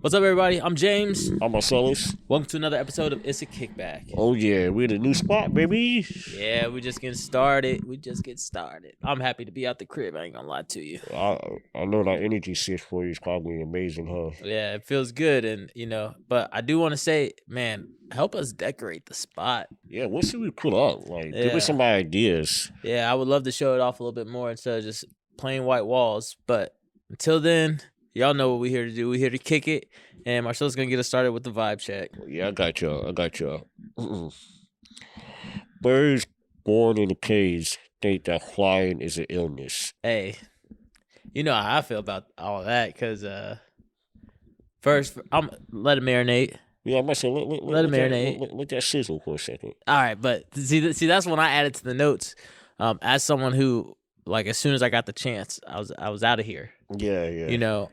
What's up, everybody? I'm James. I'm Marcellus. Welcome to another episode of Issa Kickback. Oh yeah, we're in a new spot, baby. Yeah, we're just getting started. I'm happy to be out the crib. I ain't gonna lie to you. I know that energy shift for you is probably amazing, huh? Yeah, it feels good, and but I do want to say, man, help us decorate the spot. Yeah, what should we put up? Like, give Yeah. us some ideas. Yeah, I would love to show it off a little bit more instead of just plain white walls. But until then, y'all know what we're here to do. We're here to kick it, and Marcel's gonna get us started with the vibe check. Yeah, I got y'all. Birds born in a cage think that flying is an illness. Hey, you know how I feel about all of that, because first, I'm let it marinate. Yeah, I must say, Let it marinate. Let that sizzle for a second. All right, but see, that's when I added to the notes. As someone who, like, as soon as I got the chance, I was out of here. Yeah. You know.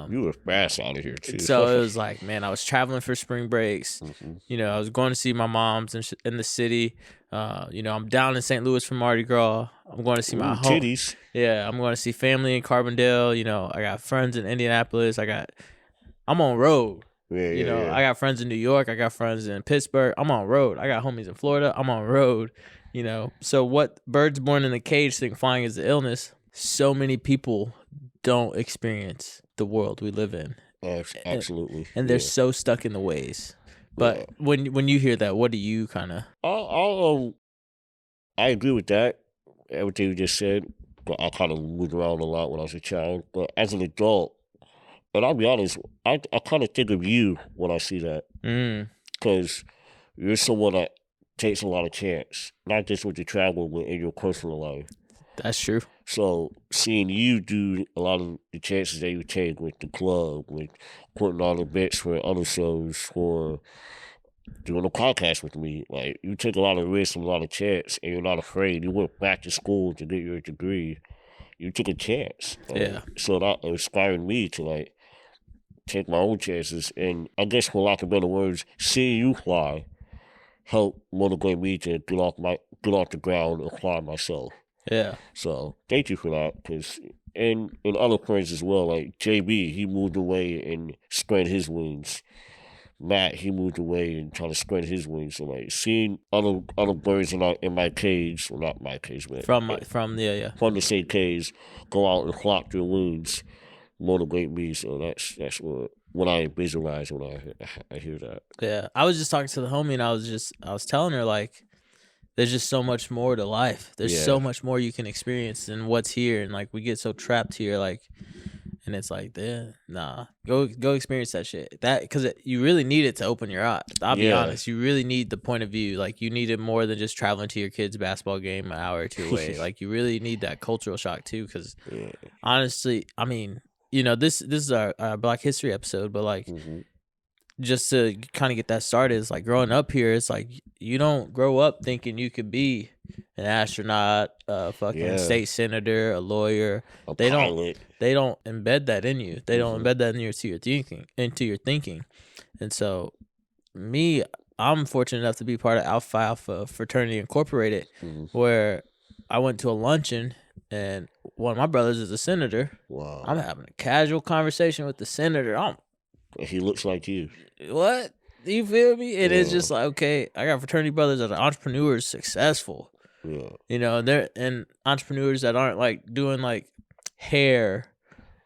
You were fast out of here too. So it was like, man, I was traveling for spring breaks. Mm-hmm. You know, I was going to see my mom's in the city. I'm down in St. Louis for Mardi Gras. I'm going to see my home. Titties. Yeah, I'm going to see family in Carbondale. You know, I got friends in Indianapolis. I'm on road. Yeah. I got friends in New York. I got friends in Pittsburgh. I'm on road. I got homies in Florida. I'm on road. So what birds born in a cage think flying is an illness. So many people don't experience the world we live in. Absolutely. And they're so stuck in the ways. But when you hear that, what do you kind of? I agree with that. Everything you just said. But I kind of moved around a lot when I was a child. But as an adult, and I'll be honest, I kind of think of you when I see that. Because you're someone that takes a lot of chance. Not just with your travel, but in your personal life. That's true. So seeing you do a lot of the chances that you take with the club, with putting on the bets for other shows, for doing a podcast with me, like, you take a lot of risks and a lot of chance, and you're not afraid. You went back to school to get your degree. You took a chance. Yeah. So that inspired me to, like, take my own chances. And I guess, for lack of better words, seeing you fly helped motivate me to get off the ground and fly myself. Yeah. So thank you for that, because and other friends as well, like JB, he moved away and spread his wings. Matt, he moved away and tried to spread his wings. So, like, seeing other birds in my cage, well, not my cage, but from the same cage, go out and flop their wings, motivate me. So that's what I visualize when I hear that. Yeah, I was just talking to the homie, and I was telling her, like, there's just so much more to life. There's so much more you can experience than what's here, and, like, we get so trapped here, like, and it's like, nah, go experience that shit. That, because you really need it to open your eyes. I'll be honest, you really need the point of view. Like, you need it more than just traveling to your kid's basketball game an hour or two away. Like, you really need that cultural shock too. Because honestly, I mean, this is our Black History episode, but, like. Just to kind of get that started, it's like, growing up here, it's like, you don't grow up thinking you could be an astronaut, a fucking state senator, a lawyer. They pilot. They don't embed that in you. They don't embed that into your thinking. And so, I'm fortunate enough to be part of Alpha Alpha Fraternity Incorporated, where I went to a luncheon, and one of my brothers is a senator. Wow. I'm having a casual conversation with the senator. He looks like you. What? Do you feel me? And it's just like, okay, I got fraternity brothers that are entrepreneurs, successful. Yeah. They're entrepreneurs that aren't, like, doing, like, hair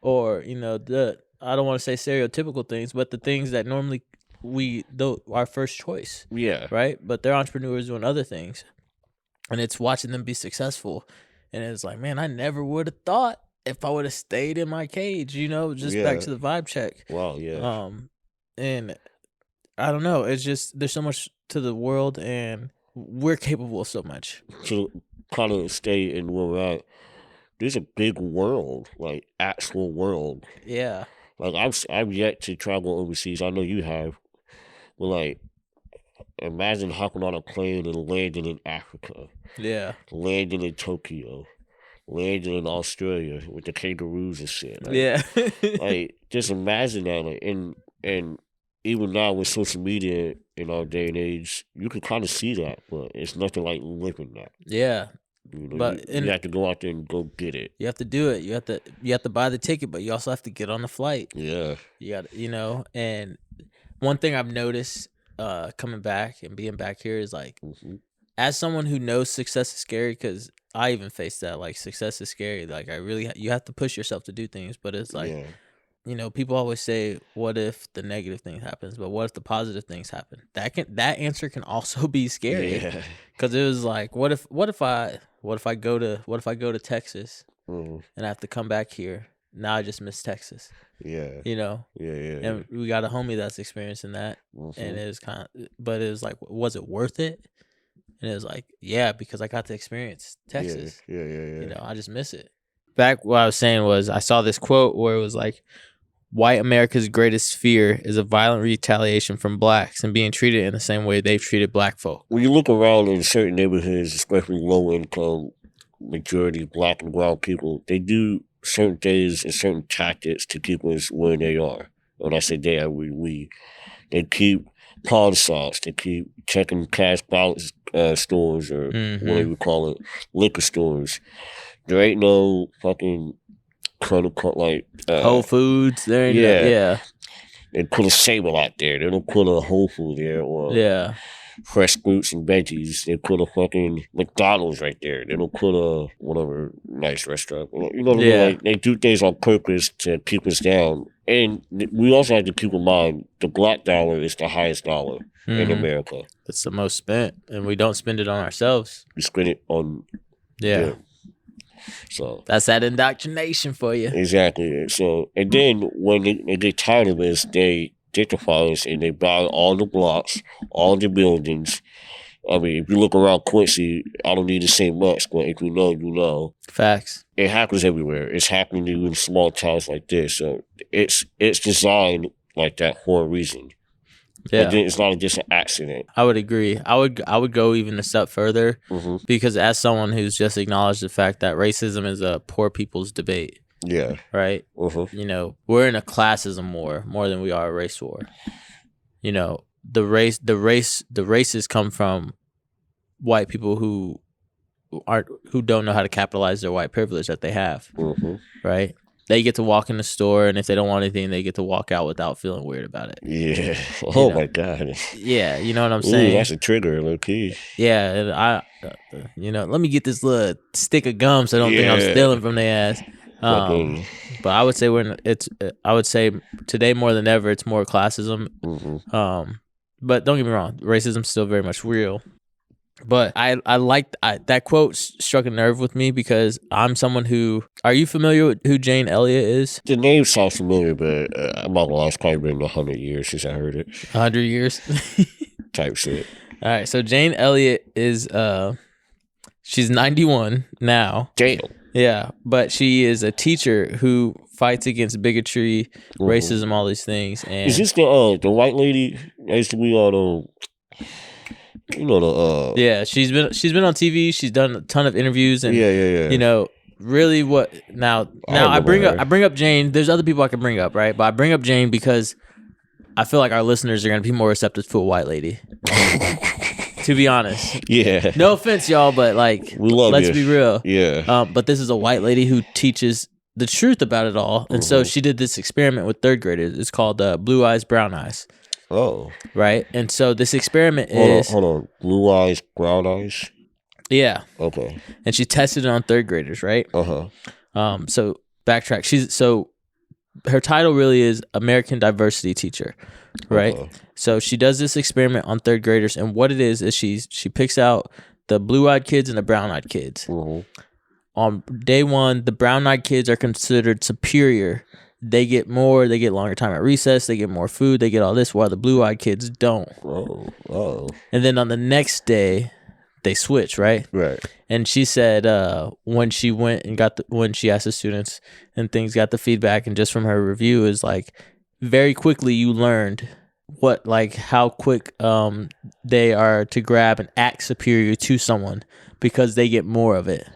or, I don't want to say stereotypical things, but the things that normally our first choice. Yeah. Right? But they're entrepreneurs doing other things. And it's watching them be successful. And it's like, man, I never would have thought if I would have stayed in my cage, back to the vibe check. Wow, yeah. And I don't know. It's just, there's so much to the world, and we're capable of so much. To kind of stay in where we're at, there's a big world, like, actual world. Yeah. Like, I've yet to travel overseas. I know you have. But, like, imagine hopping on a plane and landing in Africa. Yeah. Landing in Tokyo. Landing in Australia with the kangaroos and shit. Like, yeah. like, just imagine that. Like, and even now with social media in our day and age, you can kind of see that, but it's nothing like living that. Yeah. You know, But you have to go out there and go get it. You have to do it. You have to buy the ticket, but you also have to get on the flight. Yeah. You got, and one thing I've noticed coming back and being back here is like, as someone who knows success is scary, because I even faced that, like, success is scary. Like, you have to push yourself to do things, but it's like, people always say, what if the negative thing happens? But what if the positive things happen? That answer can also be scary. Yeah. Cause it was like, what if I go to Texas and I have to come back here? Now I just miss Texas. Yeah. Yeah. And we got a homie that's experiencing that. And it was but it was like, was it worth it? And it was like, yeah, because I got to experience Texas. Yeah. I just miss it. Back what I was saying was, I saw this quote where it was like, white America's greatest fear is a violent retaliation from blacks and being treated in the same way they've treated black folk. When you look around in certain neighborhoods, especially low income, majority black and brown people, they do certain things and certain tactics to keep us where they are. When I say they, I mean we. They keep pawn shops, they keep checking cash balance stores, or whatever you call it, liquor stores. There ain't no fucking like Whole Foods. There ain't yeah. They put a Sable out there. They don't put a Whole Food there, or fresh fruits and veggies. They put a fucking McDonald's right there. They don't put a whatever nice restaurant. You know what I mean? Like, they do things on purpose to keep us down. And we also have to keep in mind, the black dollar is the highest dollar in America. It's the most spent, and we don't spend it on ourselves. We spend it on them. So that's that indoctrination for you. Exactly. So, and then when they get tired of us, they gentrify us and they buy all the blocks, all the buildings. I mean, if you look around Quincy, I don't need to say much, but if you know, you know. Facts. It happens everywhere. It's happening in small towns like this. So it's designed like that for a reason. Yeah, and then it's not just an accident. I would agree. I would go even a step further, because as someone who's just acknowledged the fact that racism is a poor people's debate. Yeah. Right. We're in a classism war more than we are a race war. The races come from white people who don't know how to capitalize their white privilege that they have. Right. They get to walk in the store, and if they don't want anything, they get to walk out without feeling weird about it. Yeah. Oh my God. Yeah, you know what I'm saying? That's a trigger, low key. Yeah, and let me get this little stick of gum so they don't think I'm stealing from their ass. But I would say I would say today more than ever, it's more classism. But don't get me wrong, racism's still very much real. But I liked that quote struck a nerve with me, because I'm someone who. Are you familiar with who Jane Elliott is? The name sounds familiar, but I'm not gonna lie, it's probably been 100 years since I heard it. 100 years? Type shit. All right, so Jane Elliott is she's 91 now. Damn. Yeah, but she is a teacher who fights against bigotry, racism, all these things. And is this the white lady that used to be on yeah, she's been on TV. She's done a ton of interviews, and really what now I bring up Jane. There's other people I can bring up, right? But I bring up Jane because I feel like our listeners are going to be more receptive to a white lady. To be honest. Yeah. No offense, y'all, but like, let's be real. Yeah. But this is a white lady who teaches the truth about it all, and so she did this experiment with third graders. It's called Blue Eyes, Brown Eyes. Oh. Right? And so this experiment Hold on. Blue eyes, brown eyes? Yeah. Okay. And she tested it on third graders, right? So backtrack. Her title really is American Diversity Teacher, right? So she does this experiment on third graders, and what it is she picks out the blue-eyed kids and the brown-eyed kids. On day one, the brown-eyed kids are considered superior. They get longer time at recess, they get more food, they get all this, while the blue-eyed kids don't. And then on the next day, they switch, right? Right. And she said when she went and when she asked the students and things, got the feedback, and just from her review is like, very quickly you learned how quick they are to grab and act superior to someone because they get more of it.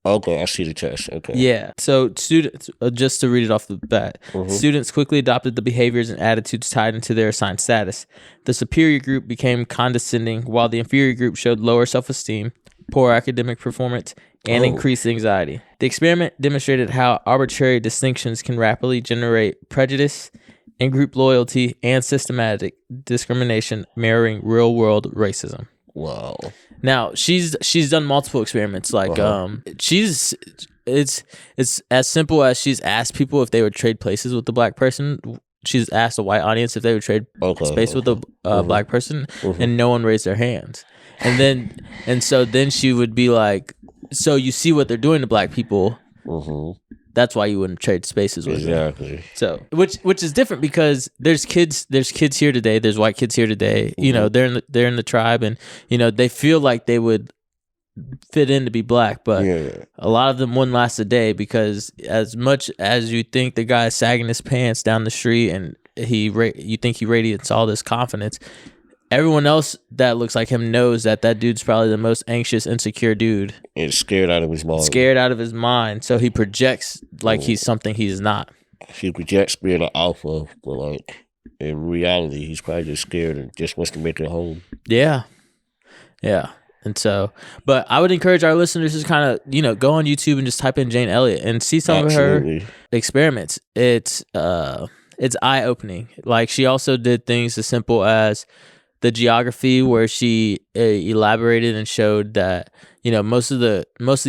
Okay, I see the test. Okay. Yeah. So students, just to read it off the bat, students quickly adopted the behaviors and attitudes tied into their assigned status. The superior group became condescending, while the inferior group showed lower self-esteem. poor academic performance, and increased anxiety. The experiment demonstrated how arbitrary distinctions can rapidly generate prejudice, in-group loyalty, and systematic discrimination, mirroring real-world racism. Wow. Now she's done multiple experiments. Like it's as simple as she's asked people if they would trade places with the black person. She's asked a white audience if they would trade space with a black person, and no one raised their hands. And so then she would be like, "So you see what they're doing to black people? That's why you wouldn't trade spaces with them." Exactly. So which is different because there's kids here today. There's white kids here today. You know, they're in the tribe, and you know they feel like they would fit in to be black, but a lot of them wouldn't last a day, because as much as you think the guy is sagging his pants down the street and you think he radiates all this confidence, everyone else that looks like him knows that dude's probably the most anxious, insecure dude. And scared out of his mind. So he projects like he's something he's not. He projects being an alpha, but like in reality, he's probably just scared and just wants to make it home. Yeah. And so, but I would encourage our listeners to kind of, you know, go on YouTube and just type in Jane Elliott and see some of her experiments. It's eye-opening. Like, she also did things as simple as the geography, where she elaborated and showed that, you know, most of the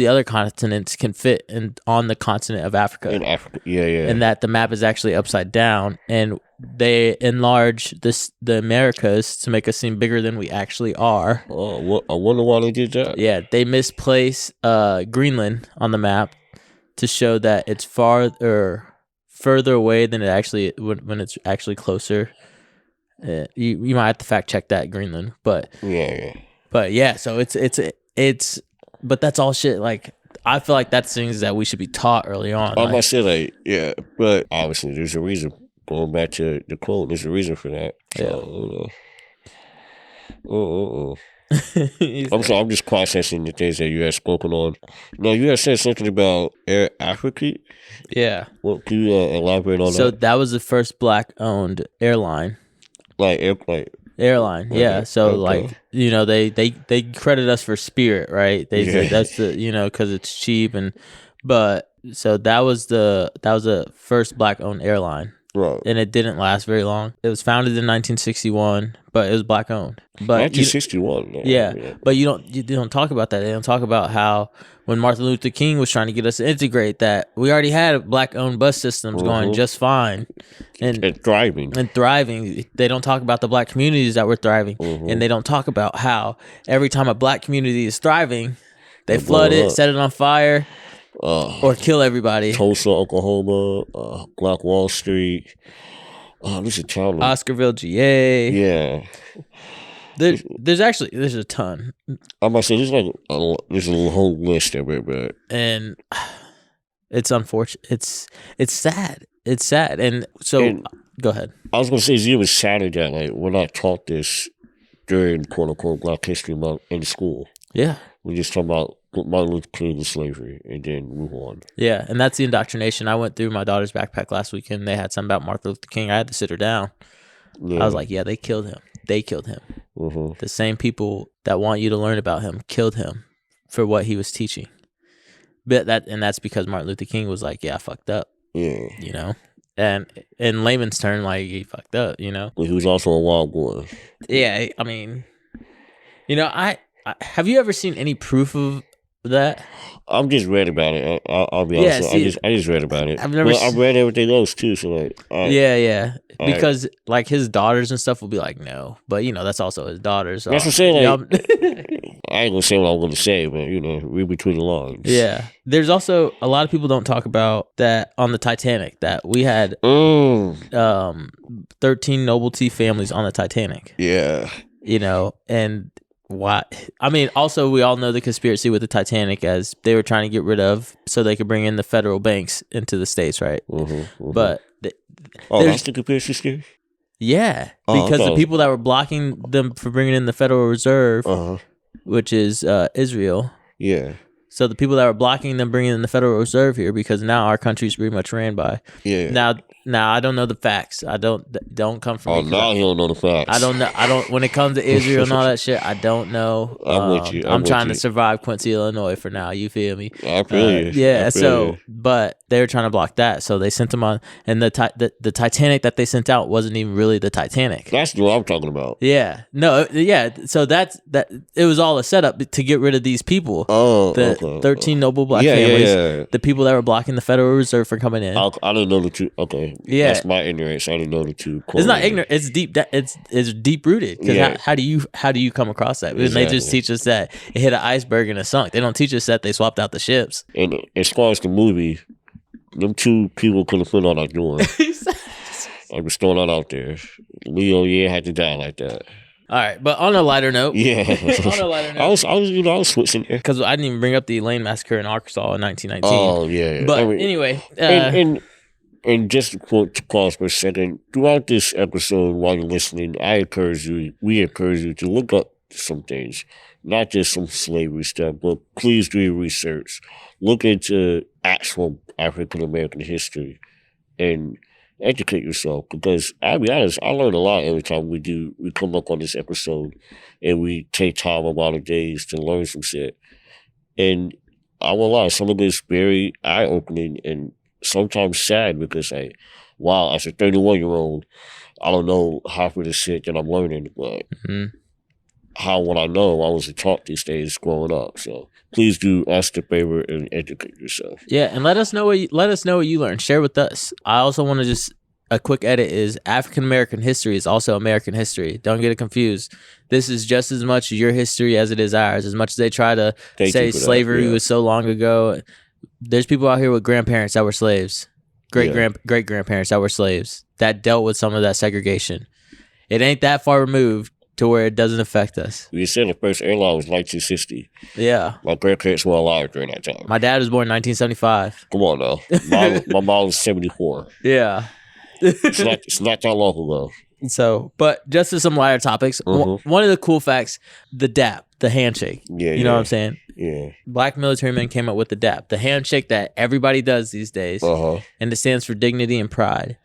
other continents can fit on the continent of Africa. In Africa, and that the map is actually upside down, and they enlarge the Americas to make us seem bigger than we actually are. Oh, I wonder why they did that. Yeah, they misplace Greenland on the map to show that it's further away than it actually when it's actually closer. You might have to fact check that, Greenland, but yeah. So it's but that's all shit. Like, I feel like that's things that we should be taught early on. I might say but obviously there's a reason. Going back to the quote, there's a reason for that. So, I'm sorry, I'm just processing the things that you had spoken on. Now, you had said something about Air Africa. Yeah. Well, can you elaborate on that? So that was the first black-owned airline. Like airplane. Airline, yeah. So like, you know, they credit us for Spirit, right? They say that's the, you know, because it's cheap, but so that was the first black-owned airline. Right. And it didn't last very long. It was founded in 1961, but it was black owned. But 1961. But you don't talk about that. They don't talk about how when Martin Luther King was trying to get us to integrate, that we already had black owned bus systems going just fine and thriving. They don't talk about the black communities that were thriving, and they don't talk about how every time a black community is thriving, they flood it, set it on fire. Or kill everybody. Tulsa, Oklahoma, Black Wall Street. This is a town. Oscarville, GA. Yeah. There's a ton. I must say, there's a whole list of it, but and it's unfortunate. It's sad. It's sad. And so, go ahead. I was gonna say, it's even sadder that like we're not taught this during quote unquote Black History Month in school. Yeah. We just talk about Martin Luther King and slavery and then move on. Yeah, and that's the indoctrination. I went through my daughter's backpack last weekend. They had something about Martin Luther King. I had to sit her down. I was like, yeah, they killed him. The same people that want you to learn about him killed him for what he was teaching. But that's because Martin Luther King was like, yeah, I fucked up. Yeah. You know? And in layman's term, like, he fucked up, you know? But he was also a wild boy. Yeah, I mean, you know, I have you ever seen any proof of that? I've just read about it. I'll be honest. I just read about it. I've read everything else too. So like, because like his daughters and stuff will be like, no, but you know that's also his daughters. So, that's what I'm saying. Like, I ain't gonna say what I'm gonna say, but you know, read between the lines. Yeah, there's also a lot of people don't talk about that on the Titanic that we had 13 nobility families on the Titanic. Yeah, you know, and why? I mean, also we all know the conspiracy with the Titanic, as they were trying to get rid of so they could bring in the federal banks into the states, right? But that's the conspiracy theory. Yeah, because the people that were blocking them from bringing in the Federal Reserve, which is Israel. Yeah. So the people that were blocking them bringing in the Federal Reserve here, because now our country's pretty much ran by. Yeah. Now I don't know the facts. I don't come from. Oh, now you don't know the facts. I don't know. I don't. When it comes to Israel and all that shit, I don't know. I'm with you. I'm trying to survive Quincy, Illinois for now. You feel me? I feel you. Yeah. But they were trying to block that, so they sent them on. And the Titanic that they sent out wasn't even really the Titanic. That's what I'm talking about. Yeah. No. Yeah. So that it was all a setup to get rid of these people. Oh, the okay. 13 noble black families. Yeah. The people that were blocking the Federal Reserve from coming in. I didn't know the two. Okay. Yeah, that's my ignorance. I didn't know the two. It's not ignorant. It's deep. It's deep rooted. Because how do you come across that? Exactly. They just teach us that it hit an iceberg and it sunk. They don't teach us that they swapped out the ships. And as far as the movie, them two people could have put on that door. I'm just throwing that out there. Leo, had to die like that. All right, but on a lighter note, on a lighter note, I was switching there because I didn't even bring up the Elaine massacre in Arkansas in 1919. Oh yeah, but anyway, and just to pause for a second, throughout this episode, while you're listening, we encourage you to look up some things, not just some slavery stuff, but please do your research. Look into actual African American history and educate yourself, because I'll be honest, I learn a lot every time we come up on this episode and we take time of our days to learn some shit. And I won't lie, some of it's very eye-opening and sometimes sad, because wow, as a 31-year-old, I don't know half of the shit that I'm learning, but how would I know? I wasn't taught these days growing up. So please do us the favor and educate yourself. Yeah, and let us know what you learned. Share with us. I also want to just a quick edit is African American history is also American history. Don't get it confused. This is just as much your history as it is ours. As much as they try to say slavery was so long ago, there's people out here with grandparents that were slaves, great grandparents that were slaves that dealt with some of that segregation. It ain't that far removed to where it doesn't affect us. You said the first airline was 1960. Yeah. My grandparents were alive during that time. My dad was born in 1975. Come on now. My mom was 74. Yeah. It's not that long ago. So, but just to some lighter topics, one of the cool facts, the DAP, the handshake. Yeah, you know what I'm saying? Yeah. Black military men came up with the DAP, the handshake that everybody does these days. And it stands for dignity and pride,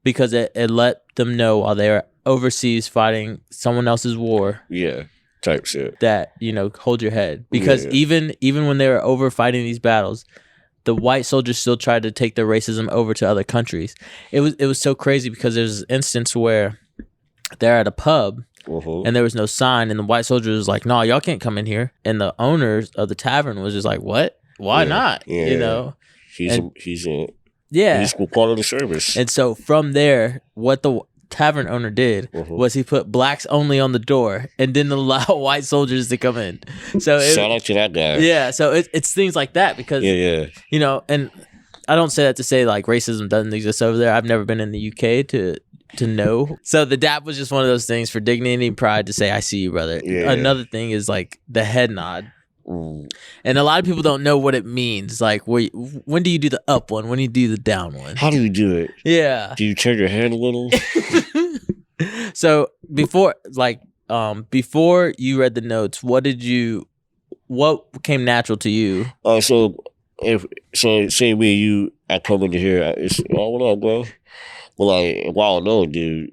because it let them know while they were overseas fighting someone else's war. Yeah. Type shit. That, hold your head. Because even when they were over fighting these battles, the white soldiers still tried to take their racism over to other countries. It was so crazy, because there's an instance where they're at a pub and there was no sign, and the white soldiers was like, "No, y'all can't come in here." And the owners of the tavern was just like, "What? Why not?" Yeah. He's a part of the service. And so from there, what the tavern owner did was he put blacks only on the door and didn't allow white soldiers to come in. So shout out to that guy. Yeah, so it's things like that, because and I don't say that to say like racism doesn't exist over there. I've never been in the UK to know. So the DAP was just one of those things for dignity and pride to say, "I see you, brother." Another thing is like the head nod. And a lot of people don't know what it means. Like, when do you do the up one? When do you do the down one? How do you do it? Yeah. Do you turn your head a little? So before you read the notes, what came natural to you? So say me and you, I come into here, it's, "Oh, what up, bro?" Well, like, "Wow, no, dude."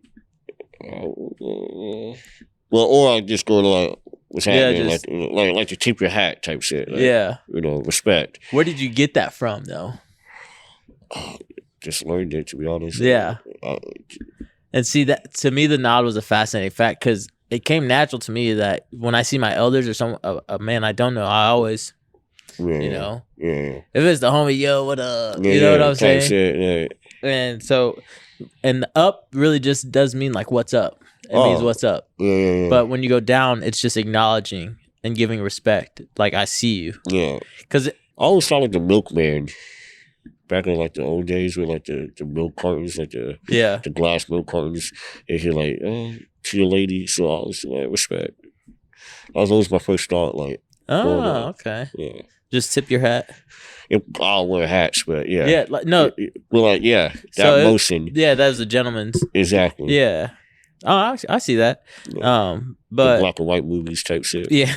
Well, or I just go to like, "What's happening?" Like to tip your hat type shit. Like, respect. Where did you get that from, though? Just learned it, to be honest. Yeah. And see, that to me, the nod was a fascinating fact, because it came natural to me that when I see my elders or a man I don't know, I always, if it's the homie, "Yo, what up?" You know what I'm saying? Shit, And so, and the up really just does mean like, "What's up?" It means "what's up." But when you go down, it's just acknowledging and giving respect. Like, "I see you." Yeah. Because I always felt like the milkman back in like the old days with like the milk cartons, like the glass milk cartons. And he's like, "To your lady." So I was like, respect. That was always my first thought. Like, okay. Yeah. Just tip your hat. I don't wear hats, but yeah. Yeah, like, no. Well, like, that motion. Yeah, that was a gentleman's. Exactly. Yeah. Oh, I see that. But the black and white movies type shit. Yeah.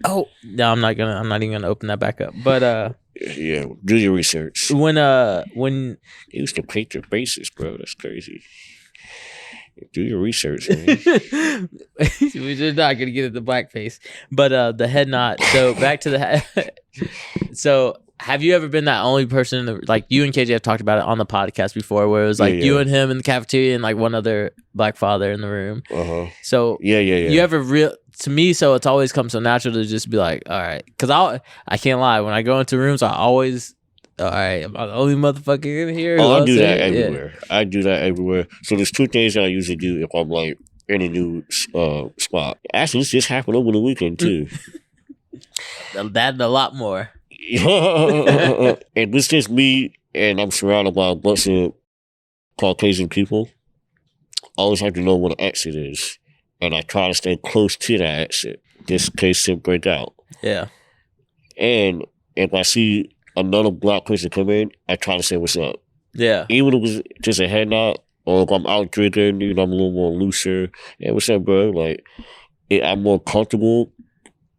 Oh no, I'm not even gonna open that back up. But Yeah, do your research. when They used to paint their faces, bro. That's crazy. Do your research, man. we're not gonna get into blackface, but the head nod. So back to the head. So have you ever been that only person in the, like you and KJ have talked about it on the podcast before, where it was like you and him in the cafeteria and like one other black father in the room? So you ever to me, so it's always come so natural to just be like, all right, because I can't lie, when I go into rooms, I always, all right, am I the only motherfucker in here? Oh, I do that everywhere. Yeah. I do that everywhere. So there's two things that I usually do if I'm like in a new spot. Actually, this just happened over the weekend too. That and a lot more. And it's just me, and I'm surrounded by a bunch of Caucasian people. I always have to know what an exit is, and I try to stay close to that exit just in case it break out. Yeah. And if I see another black person come in, I try to say what's up. Yeah. Even if it's just a head nod, or if I'm out drinking, I'm a little more looser. Hey, what's up, bro? Like, I'm more comfortable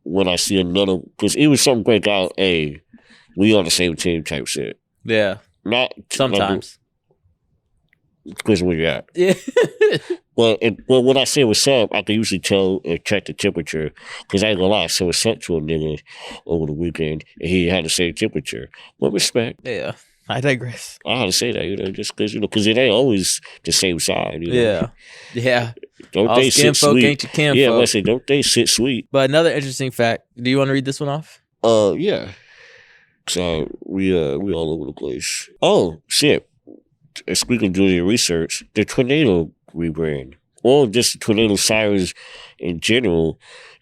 when I see another, because even something break out, hey, we on the same team type shit. Yeah. Not sometimes. Depends where you're at. Yeah. But when I say what's up, I can usually tell and check the temperature, because I ain't gonna lie, so what's up to a nigga over the weekend, and he had the same temperature. But respect. Yeah. I digress. I had to say that, just because, because it ain't always the same side. Yeah. Yeah. Don't all they sit sweet? Ain't you can yeah, folk. I say, don't they sit sweet? But another interesting fact. Do you want to read this one off? Yeah. So we all over the place. Oh shit! Speaking of doing your research, the tornado rebrand, or just the tornado sirens in general,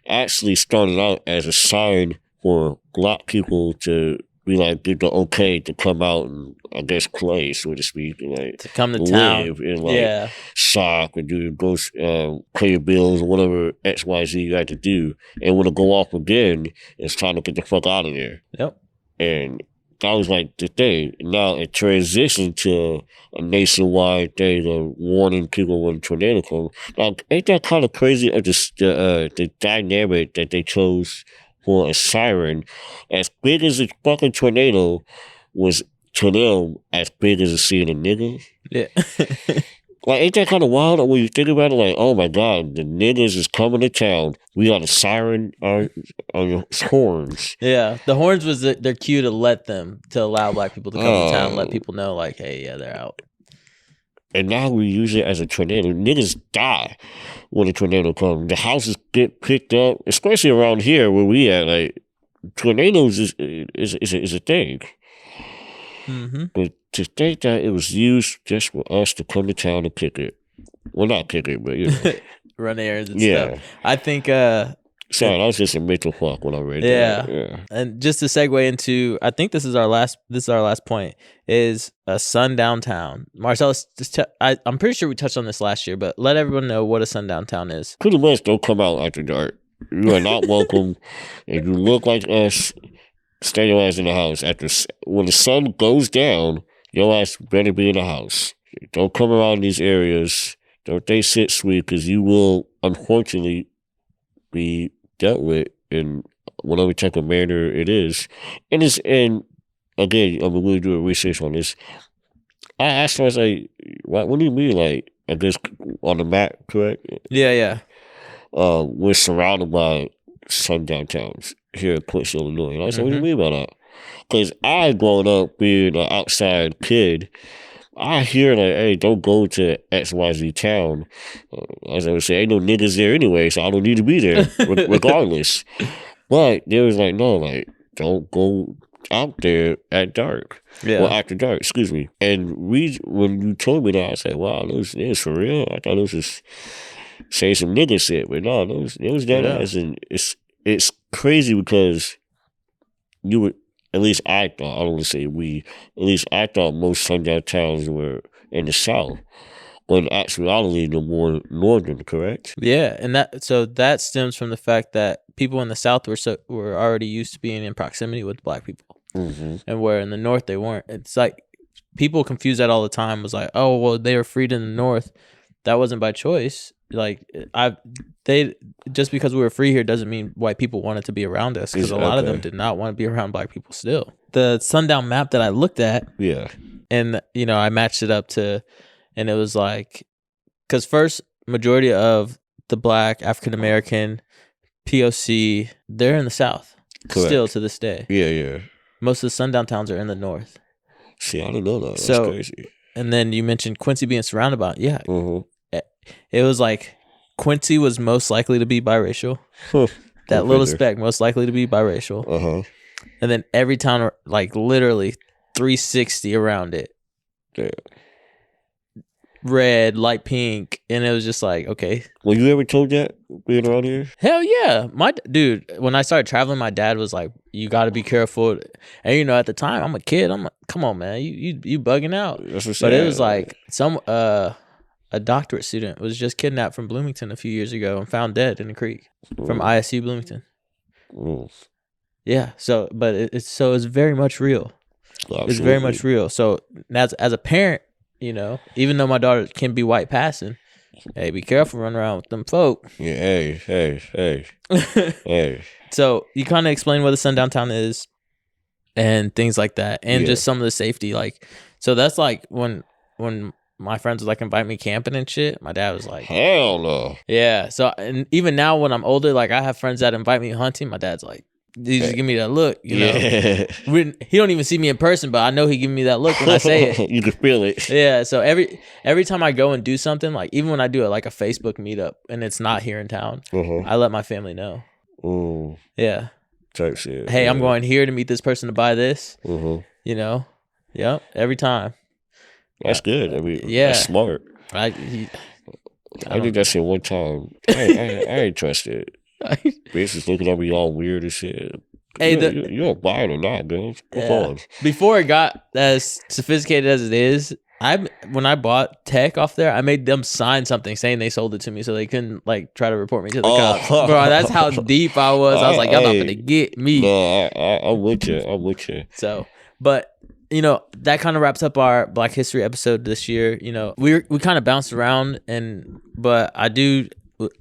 actually started out as a sign for black people to be like, get the okay to come out and, I guess, play, so to speak, and like to come to town and like shop and do your ghost, pay your bills or whatever XYZ you had to do. And when it go off again, it's time to get the fuck out of there. Yep. And that was like the thing. Now it transitioned to a nationwide thing of warning people when a tornado comes. Now, ain't that kind of crazy of the dynamic that they chose for a siren? As big as a fucking tornado was to them, as big as a seeing a nigga. Yeah. Like, ain't that kind of wild when you think about it? Like, oh my God, the niggas is coming to town. We got a siren on your horns. Yeah, the horns was their cue to allow black people to come to town and let people know, like, hey, yeah, they're out. And now we use it as a tornado. Niggas die when a tornado comes. The houses get picked up, especially around here where we at. Like, tornadoes is a thing. Mm-hmm. But to think that it was used just for us to come to town and kick it. Well, not kick it, but, run errands and stuff. I think... Sorry, that was just a mental fuck when I read that. Yeah. And just to segue into, I think this is our last point, is a sundown town. Marcellus, I'm pretty sure we touched on this last year, but let everyone know what a sundown town is. Pretty much don't come out after dark. You are not welcome. If you look like us, stay your ass in the house. When the sun goes down, your ass better be in the house. Don't come around these areas. Don't they sit sweet, because you will, unfortunately, be dealt with in whatever type of manner it is. And again, I'm really doing research on this. I asked her, I was like, what do you mean, like, I guess on the map, correct? Yeah. We're surrounded by sundown towns here in Clinton, Illinois. And I said, what do you mean by that? Because I, growing up being an outside kid, I hear like, hey, don't go to XYZ town. As I would say, ain't no niggas there anyway, so I don't need to be there, regardless. But they was like, no, like, don't go out there at dark. Yeah. Well, after dark, excuse me. And when you told me that, I said, wow, it was for real. I thought it was just saying some nigga shit, but no, it was that ass. And it's crazy because you would, at least I thought, I don't want to say we, at least I thought most sundown towns were in the South, when actually they're more northern, correct? Yeah, and that stems from the fact that people in the South were already used to being in proximity with black people, and where in the North they weren't. It's like people confuse that all the time. It was like, oh, well, they were freed in the North. That wasn't by choice. like they just because we were free here doesn't mean white people wanted to be around us, because a lot of them did not want to be around black people still. The Sundown map that I looked at, and I matched it up to, and it was like, because first majority of the black African American POC, they're in the South. Correct. Still to this day. Yeah. Most of the sundown towns are in the North. See, I didn't know that. That's crazy. And then you mentioned Quincy being surrounded by, it was like Quincy was most likely to be biracial. That little speck most likely to be biracial. And then every town, like literally 360 around it. Damn. Red, light pink, and it was just like, okay. Were you ever told that being around here? Hell yeah. My dude, when I started traveling, my dad was like, you got to be careful. And at the time, I'm a kid. I'm like, come on, man, you bugging out. But it was like a doctorate student was just kidnapped from Bloomington a few years ago and found dead in a creek from ISU Bloomington. Yeah. So, but it's very much real. Absolutely. It's very much real. So as a parent, even though my daughter can be white passing, hey, be careful running around with them folk. Yeah, hey. Hey. So you kind of explain what the sundown town is and things like that, and just some of the safety. Like, so that's like when my friends would like invite me camping and shit, my dad was like, hell no. Yeah. So, and even now when I'm older, like I have friends that invite me hunting, my dad's like, he just give me that look, He don't even see me in person, but I know he give me that look when I say it. You can feel it. Yeah. So every time I go and do something, like even when I do it, like a Facebook meetup and it's not here in town, I let my family know. Yeah. Type shit. Hey, I'm going here to meet this person to buy this. Yep. Every time. That's good. I mean, that's smart. I did that shit one time. I ain't trusted. Bitch is looking at me all weird and shit. Hey, you don't buy it or not, man. Come on. Before it got as sophisticated as it is, when I bought tech off there, I made them sign something saying they sold it to me so they couldn't like try to report me to the cops. Bro, that's how deep I was. I was like, y'all not gonna get me. No, I'm with you. So, but that kind of wraps up our Black History episode this year. We kind of bounced around, but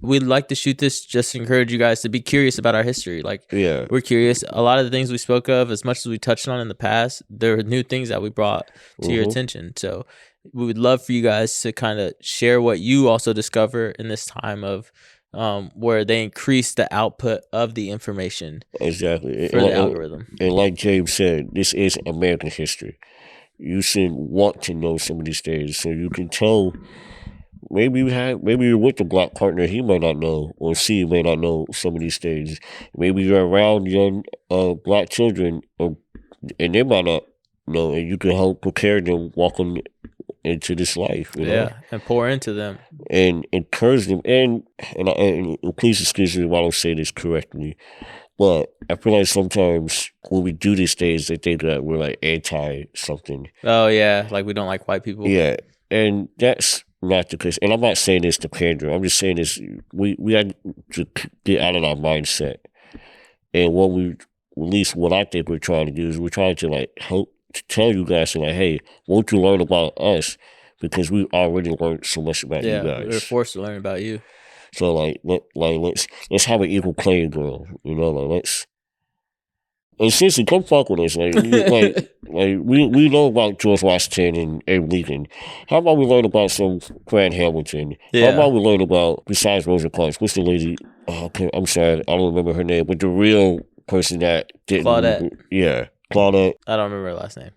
we'd like to shoot this just to encourage you guys to be curious about our history. Like, we're curious. A lot of the things we spoke of, as much as we touched on in the past, there are new things that we brought to your attention. So we would love for you guys to kind of share what you also discover in this time of where they increase the output of the information. Exactly. For the algorithm. And like James said, this is American history. You should want to know some of these things so you can tell. Maybe you're with a black partner, he may not know, or she may not know some of these things. Maybe you're around young black children, and they might not know, and you can help prepare them walking into this life. And pour into them. And encourage them. And please excuse me if I don't say this correctly, but I feel like sometimes when we do these things, they think that we're like anti-something. Oh, yeah, like we don't like white people. Yeah, and that's not the case. And I'm not saying this to pander. I'm just saying this. We had to get out of our mindset. And at least what I think we're trying to do is we're trying to like help to tell you guys like, hey, won't you learn about us? Because we already learned so much about you guys. Yeah, we were forced to learn about you. So let's have an equal playing field. Let's. And seriously, come fuck with us. We know about George Washington and Abe Lincoln. How about we learn about some Grant Hamilton? Yeah. How about we learn about, besides Rosa Parks, what's the lady? I'm sorry, I don't remember her name, but the real person that didn't. Claudette. Yeah, Claudette. I don't remember her last name.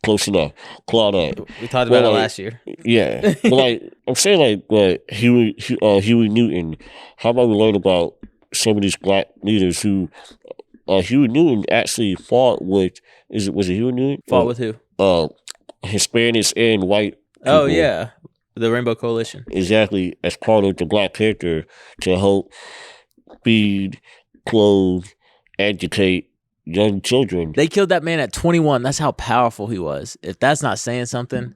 Close enough. Claudette. We talked about it last year. Yeah. But I'm saying Huey Newton. How about we learn about some of these black leaders who Huey Newton actually fought with, was it Huey Newton? Fought with who? Hispanics and white people. Oh, yeah. The Rainbow Coalition. Exactly. As part of the Black Panther to help feed, clothe, educate young children. They killed that man at 21. That's how powerful he was. If that's not saying something.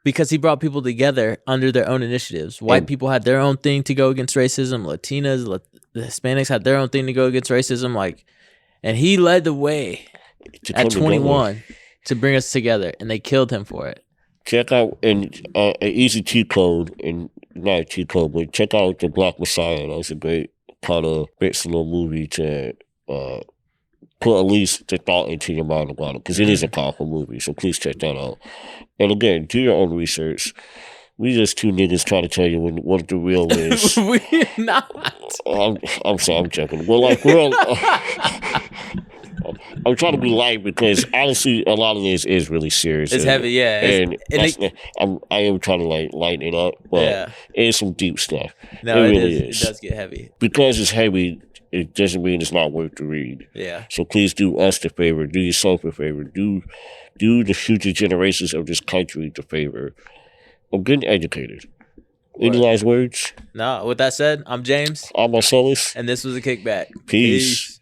Because he brought people together under their own initiatives. White people had their own thing to go against racism. Latinas, the Hispanics had their own thing to go against racism. And he led the way at 21 to bring us together, and they killed him for it. check out an easy cheat code, and not a cheat code, but check out The Black Messiah. That's a great kind of fictional movie to put at least the thought into your mind about it, because it is a powerful movie. So please check that out. And again, do your own research. We just two niggas trying to tell you what the real is. We're not. I'm sorry, I'm joking. Well, like we're all, I'm trying to be light because honestly, a lot of this is really serious. It's heavy, yeah. I am trying to like lighten it up, but it's some deep stuff. No, it really is. It does get heavy. Because it's heavy, it doesn't mean it's not worth to read. Yeah. So please do us the favor, do yourself a favor, do the future generations of this country the favor of getting educated. Any last words? No. With that said, I'm James. I'm Marcellus. And this was a Kickback. Peace.